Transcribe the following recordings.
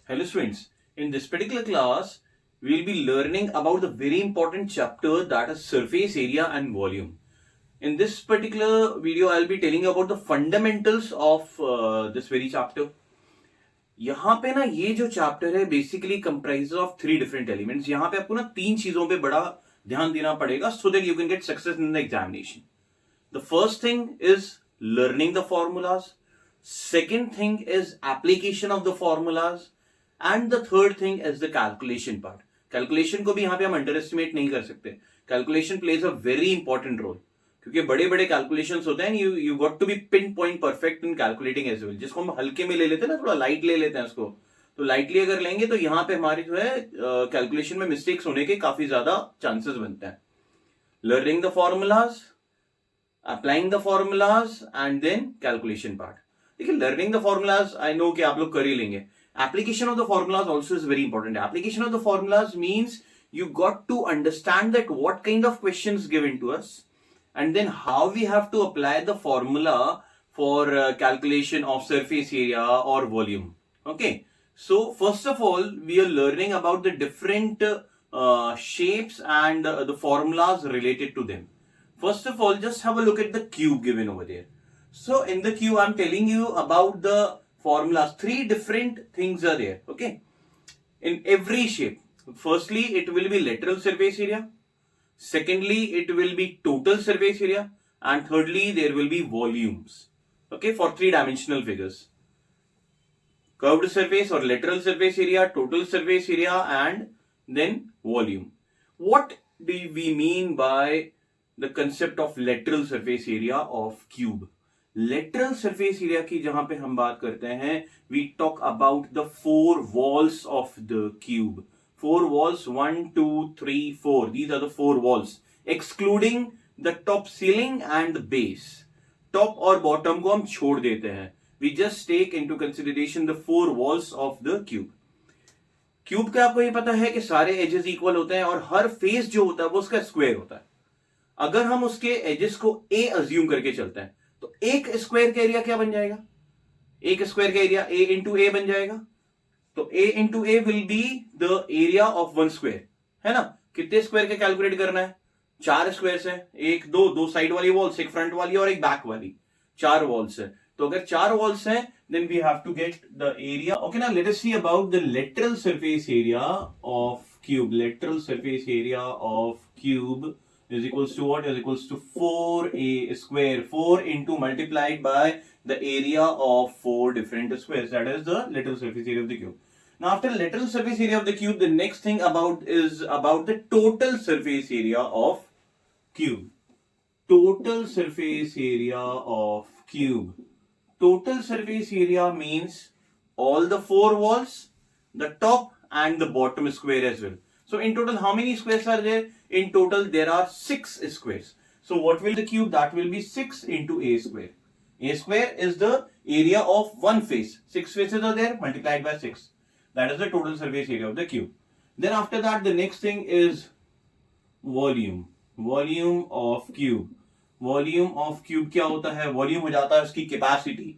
Hello students, in this particular class, we will be learning about the very important chapter that is surface area and volume. In this particular video, I will be telling you about the fundamentals of this very chapter. यहाँ पे ना ये जो chapter है basically comprise of three different elements. यहाँ पे आपको ना तीन चीजों पे बड़ा ध्यान देना पड़ेगा so that you can get success in the examination. The first thing is learning the formulas. Second thing is application of the formulas. And the third thing is the calculation part. Calculation को भी यहाँ पे हम underestimate नहीं कर सकते. Calculation plays a very important role. क्योंकि बड़े बड़े कैलकुलेशंस होते हैं. You got to be pinpoint perfect in calculating as well. जिसको हम हल्के में ले लेते हैं ना, थोड़ा लाइट ले लेते हैं उसको. तो लाइटली अगर लेंगे तो यहाँ पे हमारे जो है कैलकुलेशन में मिस्टेक्स होने के काफी ज्यादा चांसेस बनते हैं. Learning the formulas, applying the formulas and then calculation part. देखिए, learning the formulas I know कि आप लोग कर ही लेंगे. Application of the formulas also is very important. Application of the formulas means you got to understand that what kind of questions given to us and then how we have to apply the formula for calculation of surface area or volume. Okay. So first of all, we are learning about the different shapes and the formulas related to them. First of all, just have a look at the cube given over there. So in the cube, I'm telling you about the formulas. Three different things are there. Okay. In every shape, firstly, it will be lateral surface area. Secondly, it will be total surface area. And thirdly, there will be volumes. Okay. For three-dimensional figures. Curved surface or lateral surface area, total surface area, and then volume. What do we mean by the concept of lateral surface area of cube? Lateral surface area की जहां पे हम बात करते हैं, we talk about the four walls of the cube. Four walls, 1 2 3 4. These are the four walls excluding the top ceiling and base. Top और bottom को हम छोड़ देते हैं. We just take into consideration the four walls of the cube. Cube का आपको ये पता है कि सारे एजेस इक्वल होते हैं और हर फेस जो होता है वो उसका स्क्वायर होता है. अगर हम उसके एजेस को ए अज्यूम करके चलते हैं तो एक स्क्वायर का एरिया क्या बन जाएगा? एक स्क्वायर का एरिया ए इंटू ए बन जाएगा. तो A into A will be the area of one square, है ना. कितने स्क्वायर का कैलकुलेट करना है? चार स्क्वायर है. एक दो साइड वाली वॉल्स, एक फ्रंट वाली और एक बैक वाली. चार वॉल्स है. तो अगर चार वॉल्स है then we have to get the area. Okay ना, let us see about the lateral surface area of cube. Lateral surface area of cube is equals to what? Is equals to 4a square. 4 into multiplied by the area of four different squares. That is the lateral surface area of the cube. Now after lateral surface area of the cube, the next thing is about the total surface area of cube. Total surface area of cube. Total surface area means all the four walls, the top and the bottom square as well. So in total, how many squares are there? In total, there are 6 squares. So what will the cube? That will be 6 into a square. A square is the area of one face. 6 faces are there, multiplied by 6. That is the total surface area of the cube. Then after that, the next thing is volume. Volume of cube. Volume of cube क्या होता है? Volume हो जाता है उसकी capacity.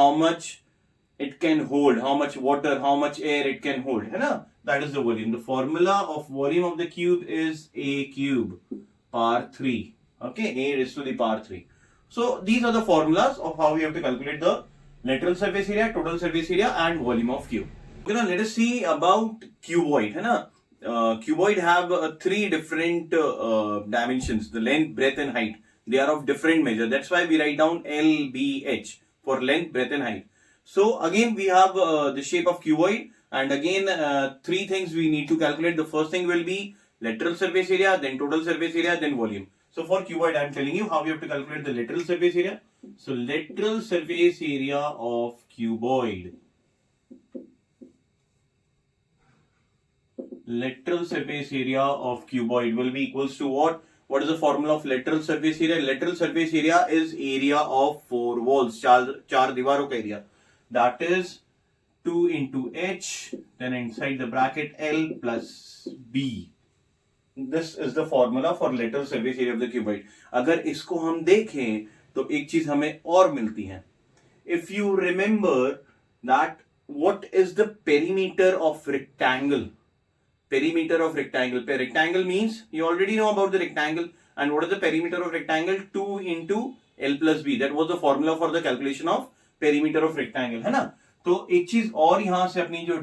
How much it can hold, how much water, how much air it can hold, है ना? That is the volume. The formula of volume of the cube is a cube power 3. Okay, a raised to the power 3. So these are the formulas of how we have to calculate the lateral surface area, total surface area, and volume of cube. Okay, now let us see about cuboid, है ना? Cuboid have three different dimensions: the length, breadth, and height. They are of different measure. That's why we write down LBH for length, breadth, and height. So again, we have the shape of cuboid. And again, three things we need to calculate. The first thing will be lateral surface area, then total surface area, then volume. So for cuboid, I am telling you how we have to calculate the lateral surface area. So lateral surface area of cuboid. Lateral surface area of cuboid will be equals to what? What is the formula of lateral surface area? Lateral surface area is area of four walls. चार दीवारों का area. That is 2 into h, then inside the bracket L plus B. This is the formula for lateral surface area of the cuboid. अगर इसको हम देखें तो एक चीज हमें और मिलती है. If you remember that what is the perimeter of rectangle? Perimeter of rectangle. Rectangle means you already know about the rectangle. And what is the perimeter of rectangle? 2 into L plus B. That was the formula for the calculation of perimeter of rectangle, है ना? तो एक चीज और यहां से अपनी जो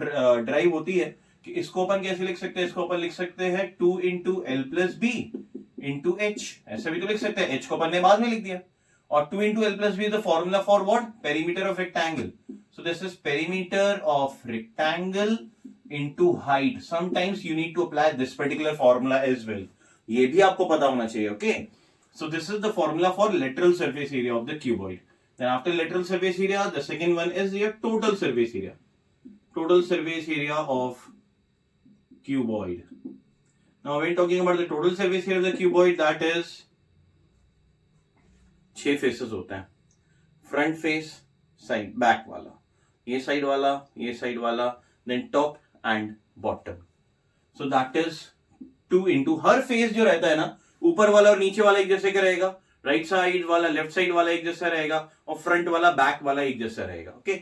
ड्राइव होती है कि इसको अपन कैसे लिख सकते हैं? इसको अपन लिख सकते हैं 2 into L plus B into H. ऐसा भी तो लिख सकते हैं. H को अपन ने बाद में लिख दिया. और 2 into L plus B is the formula for what? Perimeter of rectangle. So this is perimeter of rectangle into height. Sometimes you need to apply this particular formula as well. ये भी आपको पता होना चाहिए. Okay. So this is the formula for lateral surface area of the cuboid. Then after lateral surface area, the second one is your total surface area. Total surface area of cuboid. Now when talking about the total surface area of the cuboid, that is 6 faces होते हैं. Front face, side, back वाला, ये side वाला, ये side वाला, then top and bottom. So that is 2 into हर face जो रहता है ना, ऊपर वाला और नीचे वाला एक जैसे का रहेगा, राइट साइड वाला लेफ्ट साइड वाला एक जैसा रहेगा, और फ्रंट वाला बैक वाला एक जैसा रहेगा. ओके.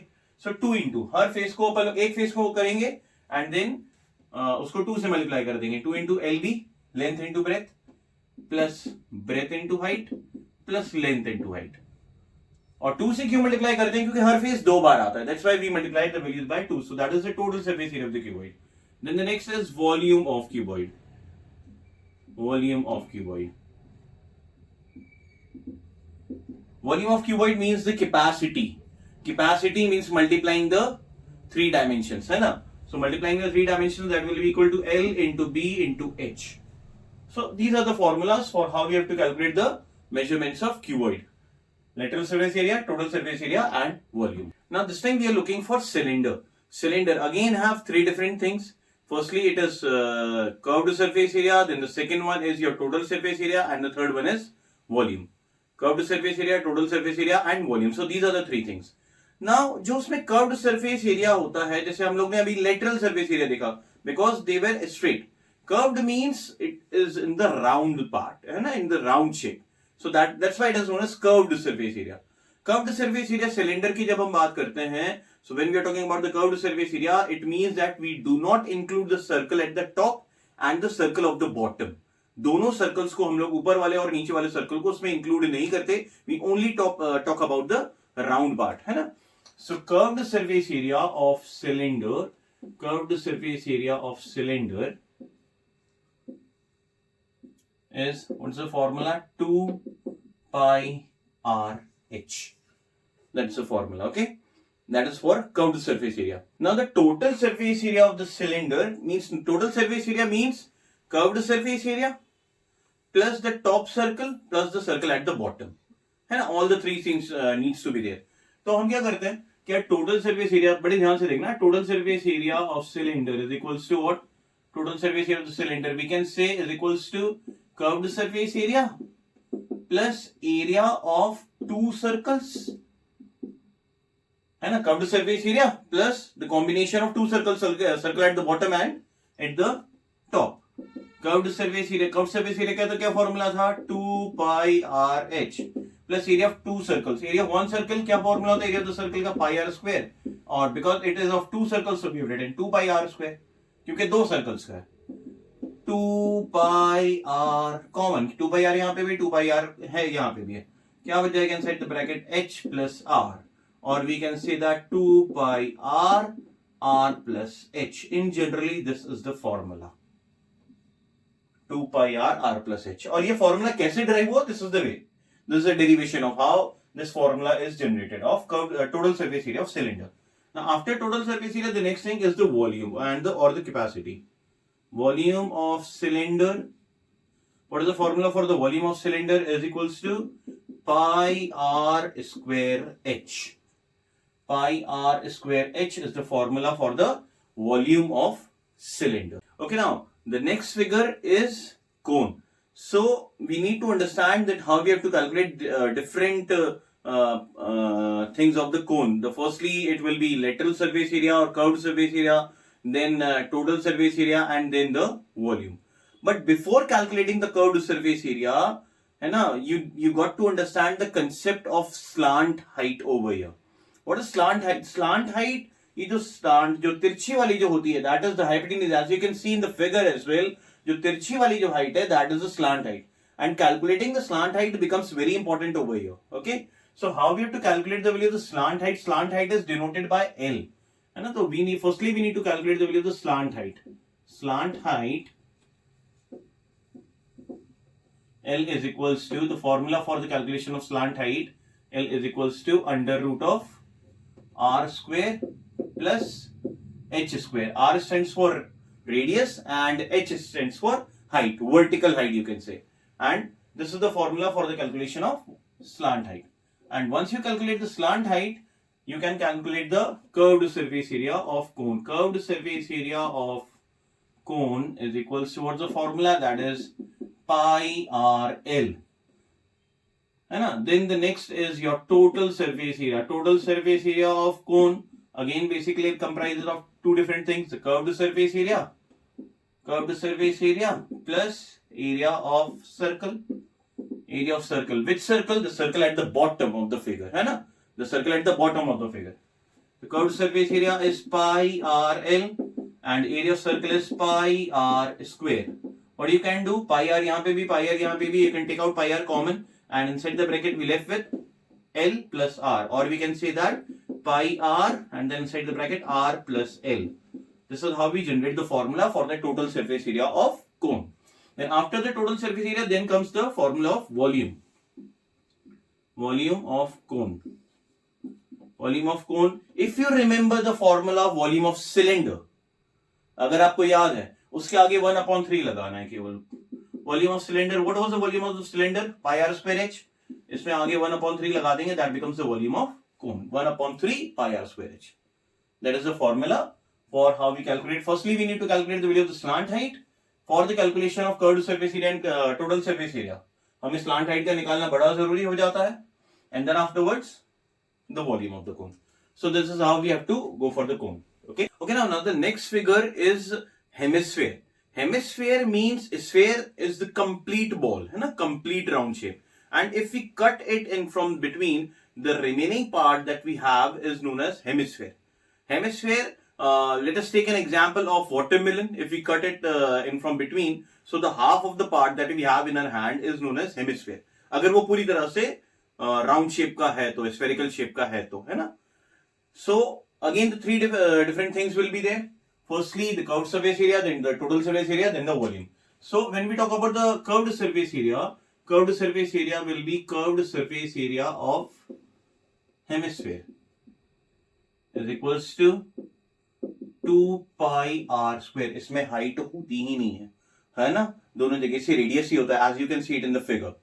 सो 2 into हर फेस को अपन एक फेस को करेंगे एंड देन उसको 2 से मल्टीप्लाई कर देंगे. 2 into LB, length into breadth, plus breadth into height, plus length into height. और 2 से क्यों मल्टीप्लाई करते हैं? क्योंकि हर फेस 2 बार आता है. That's why we multiply the values by 2. So that is the total surface area of the cuboid. Then the next is volume of cuboid. Volume of cuboid. Volume of cuboid means the capacity. Capacity means multiplying the 3 dimensions, है ना? So multiplying the 3 dimensions, that will be equal to L into B into H. So these are the formulas for how we have to calculate the measurements of cuboid. Lateral surface area, total surface area and volume. Now this time we are looking for cylinder. Cylinder again have 3 different things. Firstly, it is curved surface area. Then the second one is your total surface area, and the third one is volume. Curved surface area, total surface area, and volume. So these are the 3 things. Now, जो उसमें curved surface area होता है, जैसे हम लोग ने अभी lateral surface area देखा, because they were straight. Curved means it is in the round part, है ना, in the round shape. So that's why it is known as curved surface area. Curved surface area cylinder की जब हम बात करते हैं, so when we are talking about the curved surface area, it means that we do not include the circle at the top and the circle of the bottom. दोनों circles को हम लोग ऊपर वाले और नीचे वाले सर्कल को उसमें इंक्लूड नहीं करते. We only talk about the round part, है ना. So curved surface area of cylinder, curved surface area of cylinder is, what's the formula? 2 pi r h. That's the formula. Okay. That is for curved surface area. Now the total surface area of the cylinder means, total surface area means curved surface area plus the top circle plus the circle at the bottom. है ना? All the 3 things needs to be there. तो हम क्या करते हैं? क्या total surface area, बड़े ध्यान से देखना, total surface area of cylinder is equals to what? Total surface area of the cylinder we can say is equals to curved surface area plus area of 2 circles. है ना, curved surface area plus the combination of 2 circles, circle at the bottom and at the top. Curved surface area का तो क्या formula था? 2 pi r h plus area of 2 circles. area of 1 circle क्या formula होता है? area of the circle का pi r square. और because it is of 2 circles, so we have written 2 pi r square, क्योंकि 2 circles का है. 2 pi r common, 2 pi r यहाँ पे भी, 2 pi r है यहाँ पे भी है. क्या बच जाएगा inside the bracket? h plus r. Or we can say that 2 pi r plus h. In generally, this is the formula. 2 pi r plus h. और ये formula कैसे derive हुआ? This is the way. This is a derivation of how this formula is generated of curved total surface area of cylinder. Now, after total surface area, the next thing is the volume and the capacity. Volume of cylinder. What is the formula for the volume of cylinder? Is equals to pi r square h. Pi r square h is the formula for the volume of cylinder. Okay, now the next figure is cone. So we need to understand that how we have to calculate different things of the cone. The firstly, it will be lateral surface area or curved surface area, then total surface area, and then the volume. But before calculating the curved surface area, है ना, you got to understand the concept of slant height over here. What is slant height? Slant height ये जो slant जो तिरछी वाली जो होती है that is the hypotenuse, as you can see in the figure as well. जो तिरछी वाली जो हाइट है that is the slant height, and calculating the slant height becomes very important over here. Okay, so how we have to calculate the value of the slant height? Slant height is denoted by L, है ना। तो we need firstly we need to calculate the value of the slant height. Slant height L is equals to, the formula for the calculation of slant height, L is equals to under root of R square plus H square. R stands for radius and H stands for height, vertical height you can say. And this is the formula for the calculation of slant height. And once you calculate the slant height, you can calculate the curved surface area of cone. Curved surface area of cone is equals to, what's the formula? That is pi r l, है ना. Then the next is your total surface area. Total surface area of cone again basically comprises of two different things: the curved surface area plus area of circle. Area of circle. Which circle? The circle at the bottom of the figure, है ना. The circle at the bottom of the figure. The curved surface area is pi r l and area of circle is pi r square. What you can do, pi r यहाँ पे भी, pi r यहाँ पे भी, you can take out pi r common and inside the bracket we left with L plus R, or we can say that pi r and then inside the bracket R plus L. This is how we generate the formula for the total surface area of cone. Then after the total surface area, then comes the formula of volume. Volume of cone. Volume of cone. If you remember the formula of volume of cylinder, अगर आपको याद है, उसके आगे 1/3 लगाना है केवल. Volume of cylinder, what was the volume of the cylinder? Pi r square h. इसमें आगे 1/3 लगा देंगे, that becomes the volume of cone. 1/3 pi r square h. That is the formula for how we calculate. Firstly we need to calculate the value of the slant height for the calculation of curved surface area and total surface area. हमें slant height का निकालना बड़ा जरूरी हो जाता है, and then afterwards the volume of the cone. So this is how we have to go for the cone. Okay, now the next figure is hemisphere. Hemisphere means sphere is the complete ball, है ना, complete round shape. And if we cut it in from between, the remaining part that we have is known as hemisphere. Hemisphere, let us take an example of watermelon. If we cut it in from between, so the half of the part that we have in our hand is known as hemisphere. अगर वो पूरी तरह से round shape का है तो, spherical shape का है तो, है ना. So again the three different things will be there. Firstly the curved surface area, then the total surface area, then the volume. So when we talk about the curved surface area will be curved surface area of hemisphere is equals to 2 pi r square. इसमें height होती ही नहीं है ना, दोनों जगह से radius ही होता है, as you can see it in the figure.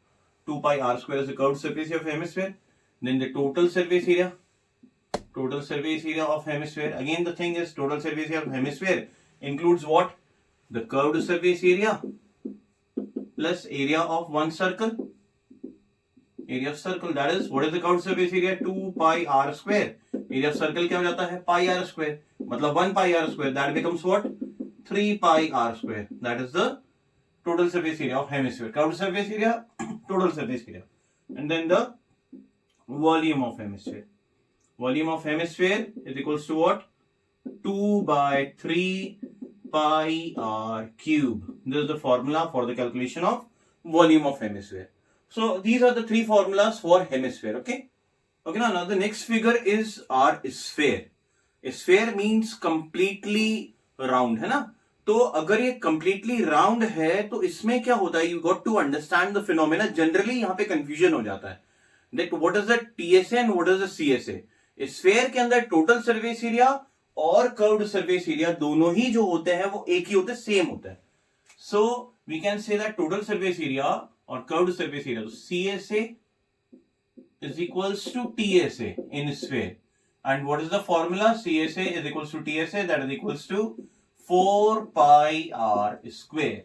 2 pi r square is the curved surface area of hemisphere. Then the total surface area of hemisphere. Again the thing is, total surface area of hemisphere includes what? The curved surface area plus area of one circle. Area of circle, that is, what is the curved surface area? 2 pi r square. Area of circle क्या हो जाता है? Pi r square. मतलब 1 pi r square, that becomes what? 3 pi r square. That is the total surface area of hemisphere. Curved surface area, total surface area, and then the volume of hemisphere. Volume of hemisphere is equals to what? 2 by 3 pi r cube. This is the formula for the calculation of volume of hemisphere. So these are the three formulas for hemisphere. Okay, now the next figure is our sphere. Sphere means completely round, है ना. तो अगर ये completely round है तो इसमें क्या होता है? You got to understand the phenomena. Generally यहाँ पे confusion हो जाता है that what is the TSA and what is the CSA. Sphere के अंदर टोटल सरफेस एरिया और कर्व्ड सरफेस एरिया दोनों ही जो होते हैं वो एक ही होते हैं, सेम होता है. So we can say that total surface area और curved surface area, CSA is equals to TSA in sphere. And what is the formula? CSA is equals to TSA, that is equals to 4 pi r square.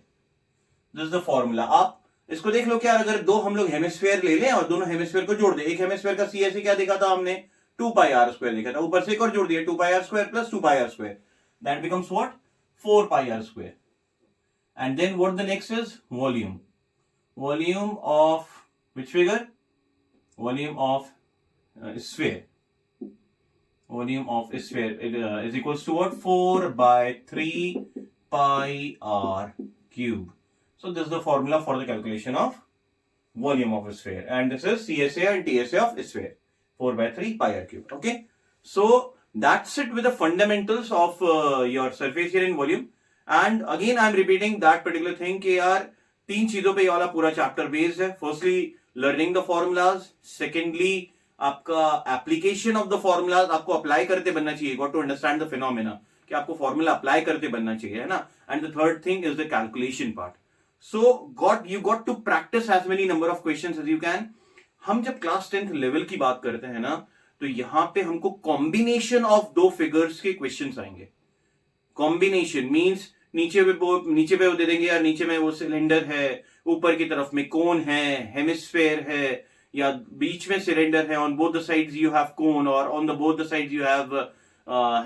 This is the formula. आप इसको देख लो क्या, अगर दो हम लोग hemisphere ले लें और दोनों हेमिस्फीयर को जोड़ दें. एक हेमिस्फीयर का CSA क्या देखा था हमने? 2 pi r square देखा था. ऊपर से एक और जोड़ दिया, 2 pi r square plus 2 pi r square. That becomes what? 4 pi r square. And then what the next is? Volume. Volume of which figure? Volume of sphere. Volume of a sphere is equals to what? 4 by 3 pi r cube. So this is the formula for the calculation of volume of a sphere, and this is CSA and TSA of a sphere, 4 by 3 pi r cube. Okay, so that's it with the fundamentals of your surface area and volume. And again I am repeating that particular thing कि यार तीन चीजों पे ये वाला पूरा chapter based है. Firstly learning the formulas, secondly आपका एप्लीकेशन ऑफ द फॉर्मूलाज, आपको अप्लाई करते बनना चाहिए, got to understand the phenomena कि आपको फॉर्मूला अप्लाई करते बनना चाहिए, है ना. And the third thing is the calculation part. So you got to practice as many number of questions as you can. हम जब क्लास 10th लेवल की बात करते हैं ना, तो यहां पे हमको कॉम्बिनेशन ऑफ दो फिगर्स के क्वेश्चंस आएंगे. कॉम्बिनेशन मींस नीचे पे वो दे देंगे यार, नीचे में वो सिलेंडर है, ऊपर की तरफ में कोन है, हेमिस्फेयर है, या बीच में सिलेंडर है, on both the sides you have cone, और on the both the sides you have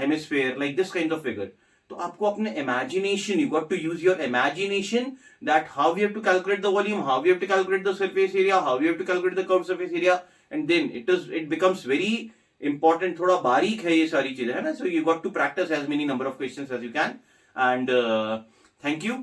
hemisphere, like this kind of figure. तो आपको अपने imagination, you got to use your imagination that how you have to calculate the volume, how you have to calculate the surface area, how you have to calculate the curve surface area, and then it becomes very important. थोड़ा बारीक है ये सारी चीजें, है ना. So you got to practice as many number of questions as you can. And thank you.